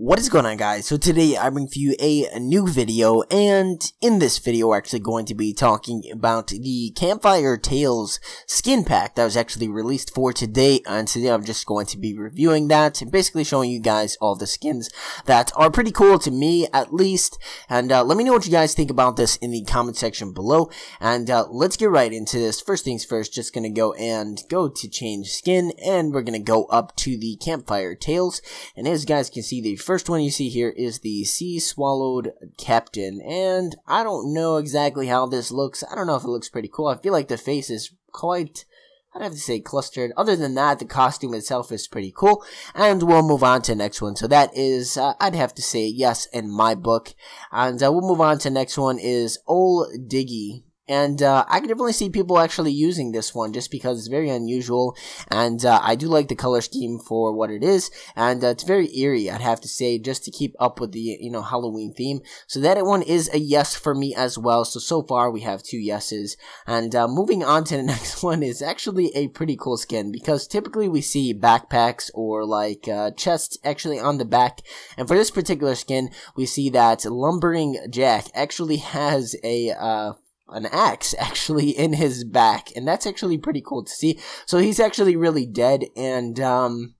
What is going on, guys? So today I bring for you a new video, and in this video we're actually going to be talking about the Campfire Tales skin pack that was actually released for today, and today I'm just going to be reviewing that and basically showing you guys all the skins that are pretty cool to me, at least. And let me know what you guys think about this in the comment section below, and let's get right into this. First things first, just gonna go to change skin, and we're gonna go up to the Campfire Tales, and as you guys can see, the first one you see here is the Sea Swallowed Captain, and I don't know exactly how this looks. I don't know if it looks pretty cool. I feel like the face is quite, I'd have to say, clustered. Other than that, the costume itself is pretty cool, and we'll move on to the next one. So that is, I'd have to say yes in my book, and we'll move on to the next one is Old Diggy. And I can definitely see people actually using this one just because it's very unusual, and I do like the color scheme for what it is, and it's very eerie, I'd have to say, just to keep up with the, Halloween theme. So that one is a yes for me as well. So far we have 2 yeses, and moving on to the next one is actually a pretty cool skin, because typically we see backpacks or like chests actually on the back, and for this particular skin we see that Lumbering Jack actually has an axe actually in his back, and that's actually pretty cool to see. So he's actually really dead, and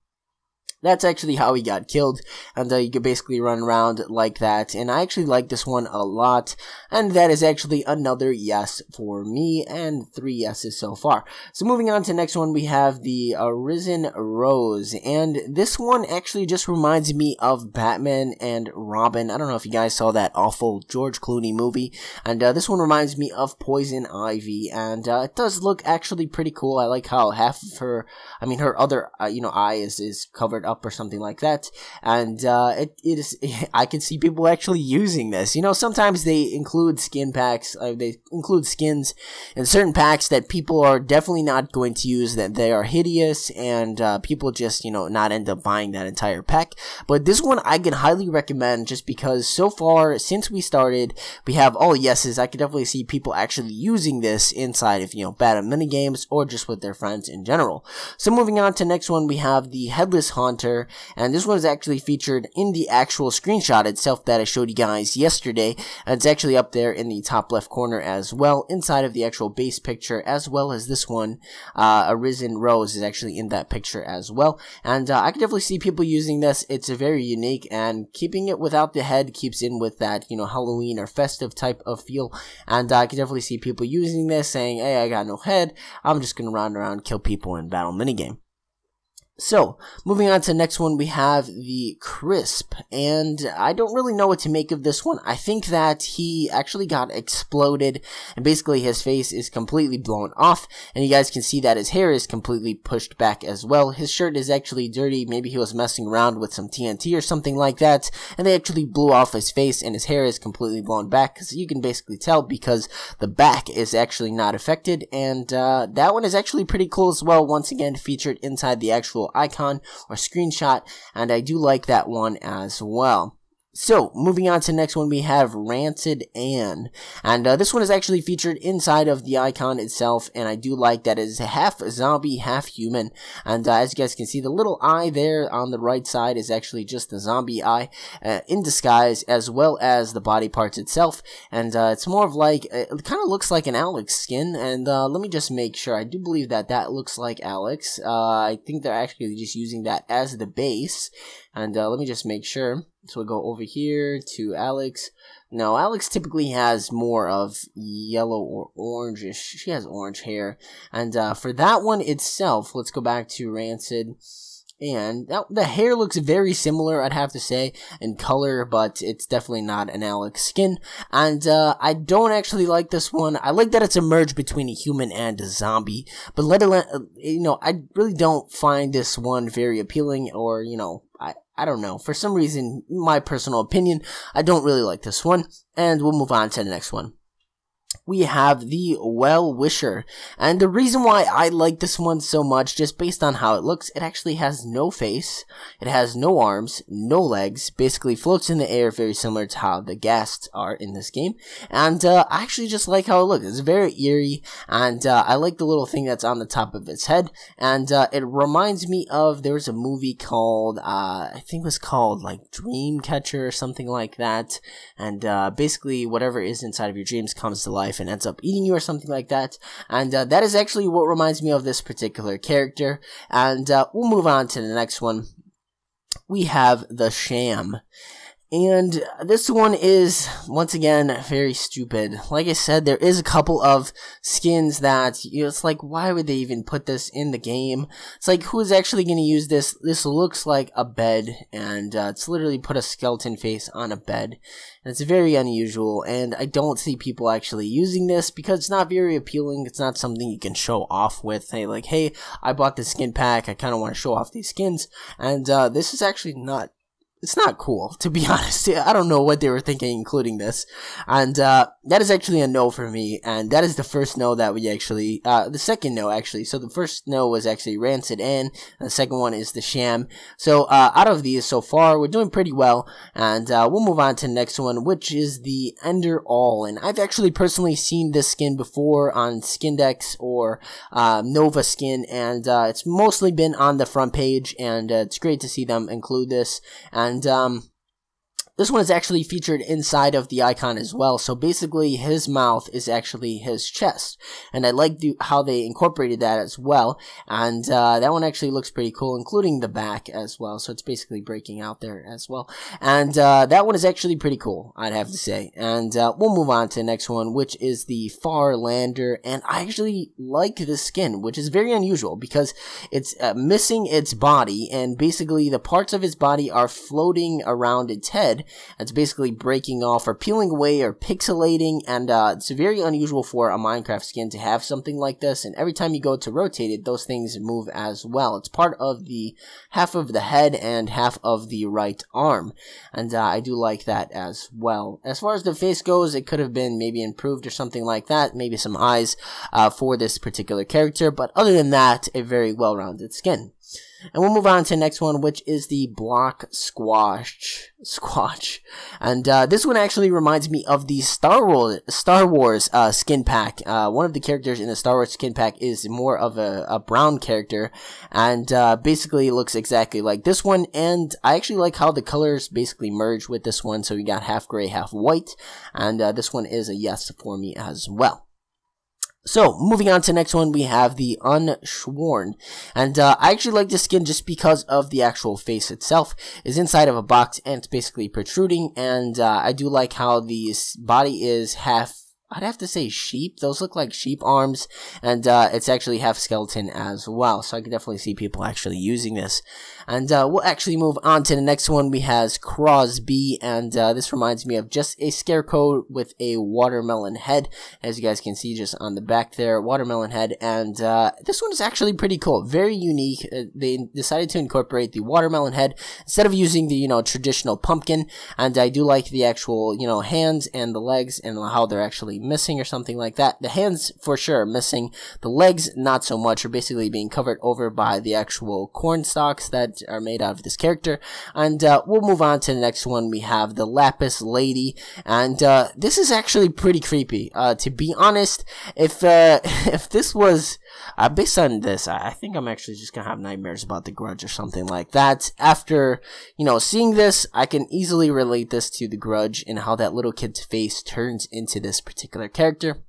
that's actually how he got killed, and you can basically run around like that, and I actually like this one a lot, and that is actually another yes for me, and 3 yeses so far. So moving on to the next one, we have the Arisen Rose, and this one actually just reminds me of Batman and Robin. I don't know if you guys saw that awful George Clooney movie, and this one reminds me of Poison Ivy, and it does look actually pretty cool. I like how half of her, her other, eye is covered up or something like that, and it is, I can see people actually using this. Sometimes they include skin packs, they include skins in certain packs that people are definitely not going to use, that they are hideous, and people just, not end up buying that entire pack. But this one I can highly recommend, just because so far, since we started, we have all yeses. I can definitely see people actually using this inside of, battle minigames, or just with their friends in general. So moving on to the next one, we have the Headless Haunter, and this one is actually featured in the actual screenshot itself that I showed you guys yesterday, and it's actually up there in the top left corner as well, inside of the actual base picture, as well as this one, Arisen Rose is actually in that picture as well, and I can definitely see people using this. It's a very unique, and keeping it without the head keeps in with that, Halloween or festive type of feel, and I can definitely see people using this, saying, hey, I got no head, I'm just gonna run around, kill people in battle minigame. So, moving on to the next one, we have the Crisp, and I don't really know what to make of this one. I think that he actually got exploded, and basically his face is completely blown off, and you guys can see that his hair is completely pushed back as well. His shirt is actually dirty. Maybe he was messing around with some TNT or something like that, and they actually blew off his face, and his hair is completely blown back, because you can basically tell because the back is actually not affected, and that one is actually pretty cool as well, once again featured inside the actual icon or screenshot, and I do like that one as well. So, moving on to the next one, we have Rancid Anne, and this one is actually featured inside of the icon itself, and I do like that it is half zombie, half human, and as you guys can see, the little eye there on the right side is actually just the zombie eye in disguise, as well as the body parts itself, and it's more of like, it kind of looks like an Alex skin, and let me just make sure. I do believe that that looks like Alex. I think they're actually just using that as the base, and let me just make sure. So we'll go over here to Alex. No, Alex typically has more of yellow or orangish. She has orange hair. And for that one itself, let's go back to Rancid. And the hair looks very similar, I'd have to say, in color, but it's definitely not an Alex skin. And I don't actually like this one. I like that it's a merge between a human and a zombie, but I really don't find this one very appealing, or, I don't know. For some reason, my personal opinion, I don't really like this one, and we'll move on to the next one. we have the Well-Wisher. And the reason why I like this one so much, just based on how it looks, it actually has no face, it has no arms, no legs, basically floats in the air, very similar to how the ghasts are in this game. And I actually just like how it looks. It's very eerie, and I like the little thing that's on the top of its head. And it reminds me of, there was a movie called, I think it was called like Dreamcatcher or something like that. And basically whatever is inside of your dreams comes to life and ends up eating you or something like that. And that is actually what reminds me of this particular character. And we'll move on to the next one. We have the Sham. And this one is, once again, very stupid. Like I said, there is a couple of skins that, it's like, why would they even put this in the game? It's like, who's actually going to use this? This looks like a bed, and it's literally put a skeleton face on a bed. And it's very unusual, and I don't see people actually using this because it's not very appealing. It's not something you can show off with. Hey, like, hey, I bought this skin pack. I kind of want to show off these skins. And this is actually not. It's not cool, to be honest. I don't know what they were thinking including this. And that is actually a no for me. And that is the first no that we actually, the second no actually. So the first no was actually Rancid and the second one is the Sham. So out of these so far, we're doing pretty well. And we'll move on to the next one, which is the Ender All. And I've actually personally seen this skin before on Skindex or Nova Skin. And it's mostly been on the front page. And it's great to see them include this. And this one is actually featured inside of the icon as well. So basically, his mouth is actually his chest. And I like how they incorporated that as well. And that one actually looks pretty cool, including the back as well. So it's basically breaking out there as well. And that one is actually pretty cool, I'd have to say. And we'll move on to the next one, which is the Farlander. And I actually like this skin, which is very unusual because it's missing its body. And basically, the parts of its body are floating around its head. It's basically breaking off or peeling away or pixelating, and it's very unusual for a Minecraft skin to have something like this, and every time you go to rotate it, those things move as well. It's part of the half of the head and half of the right arm, and I do like that as well. As far as the face goes, it could have been maybe improved or something like that, maybe some eyes for this particular character, but other than that, a very well-rounded skin. And we'll move on to the next one, which is the Block Squatch. And this one actually reminds me of the Star Wars skin pack. One of the characters in the Star Wars skin pack is more of a brown character, and basically looks exactly like this one. And I actually like how the colors basically merge with this one, so we got half gray, half white. And this one is a yes for me as well. So, moving on to the next one, we have the Unshworn. And I actually like this skin just because of the actual face itself. It's inside of a box and it's basically protruding. And I do like how the body is half, I'd have to say sheep. Those look like sheep arms. And it's actually half skeleton as well. So I can definitely see people actually using this. And we'll actually move on to the next one. We have Crosby, and this reminds me of just a scarecrow with a watermelon head, as you guys can see just on the back there, watermelon head. And this one is actually pretty cool, very unique. They decided to incorporate the watermelon head instead of using the traditional pumpkin. And I do like the actual hands and the legs and how they're actually missing or something like that. The hands for sure missing, the legs not so much, are basically being covered over by the actual corn stalks that are made out of this character. And we'll move on to the next one. We have the Lapis Lady, and this is actually pretty creepy. To be honest, if this was based on this, I think I'm actually just gonna have nightmares about The Grudge or something like that. After seeing this, I can easily relate this to The Grudge and how that little kid's face turns into this particular character.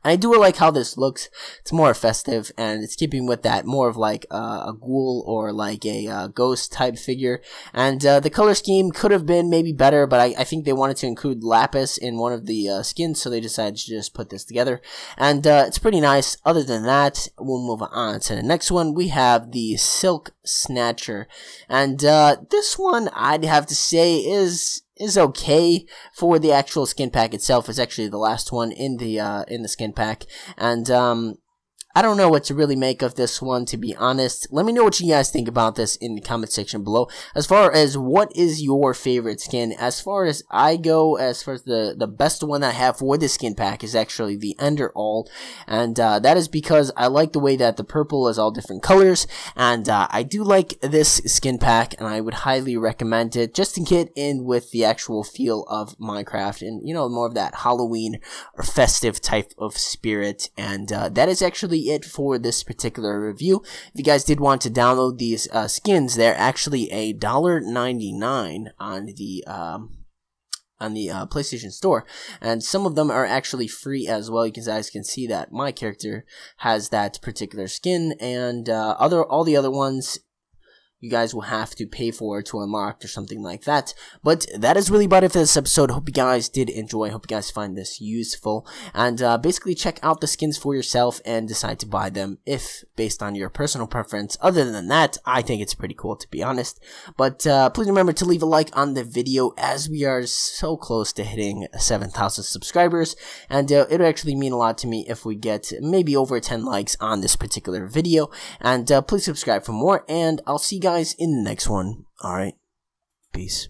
I do like how this looks. It's more festive, and it's keeping with that more of like a ghoul or like a ghost type figure. And the color scheme could have been maybe better, but I think they wanted to include lapis in one of the skins, so they decided to just put this together. And it's pretty nice. Other than that, we'll move on to the next one. We have the Silk Snatcher, and this one I'd have to say is okay for the actual skin pack itself. It's actually the last one in the skin pack, and I don't know what to really make of this one, to be honest. Let me know what you guys think about this in the comment section below. As far as what is your favorite skin, as far as I go, as far as the best one I have for this skin pack is actually the Ender All, and that is because I like the way that the purple is all different colors, and I do like this skin pack, and I would highly recommend it just to get in with the actual feel of Minecraft, and you know, more of that Halloween or festive type of spirit. And that is actually it for this particular review. If you guys did want to download these skins, they're actually $1.99 on the PlayStation Store, and some of them are actually free as well. You guys can see that my character has that particular skin, and all the other ones you guys will have to pay for to unlock or something like that. But that is really about it for this episode. Hope you guys did enjoy. Hope you guys find this useful. And basically check out the skins for yourself and decide to buy them if based on your personal preference. Other than that, I think it's pretty cool, to be honest. But please remember to leave a like on the video, as we are so close to hitting 7,000 subscribers. And it would actually mean a lot to me if we get maybe over 10 likes on this particular video. And please subscribe for more, and I'll see you guys in the next one. Alright, peace.